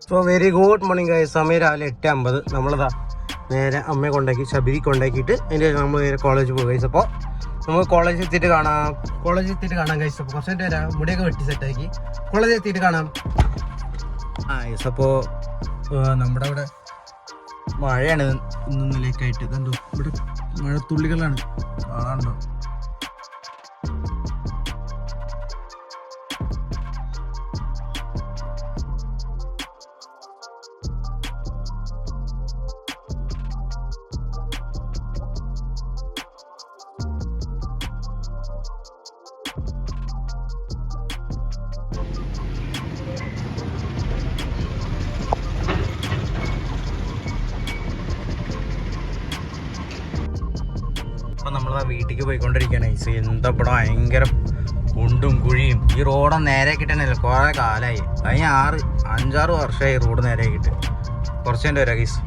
So very good morning guys. സമയം രാവിലെ 8:50. നമ്മളിതാ നേരെ അമ്മയെ കൊണ്ടാക്കി ശബരി കൊണ്ടാക്കിയിട്ട് അതിൻ്റെ നമ്മൾ നേരെ കോളേജിൽ പോകും ഗൈസ്. അപ്പോൾ നമുക്ക് കോളേജിൽ എത്തിയിട്ട് കാണാം ഗൈസ്. അപ്പോൾ കുറച്ച് നേരം മുടിയൊക്കെ വെട്ടി സെറ്റാക്കി കോളേജിൽ എത്തിയിട്ട് കാണാം. ഗൈസ് അപ്പോൾ നമ്മുടെ അവിടെ മഴയാണ് ഇന്നലേക്കായിട്ട്. ഇതെന്തോ ഇവിടെ മഴത്തുള്ളികളാണ് കാണാനുണ്ടോ? അപ്പം നമ്മളാ വീട്ടിലേക്ക് പോയിക്കൊണ്ടിരിക്കുകയാണ് ഐസ്. എന്താ ഇവിടെ ഭയങ്കര കുണ്ടും കുഴിയും. ഈ റോഡ് നേരെയാക്കിയിട്ട് തന്നെയല്ല കുറേ കാലമായി. കഴിഞ്ഞ 5-6 വർഷമായി റോഡ് നേരെയാക്കിയിട്ട്. കുറച്ച് എൻ്റെ വരാം ഗൈസ്.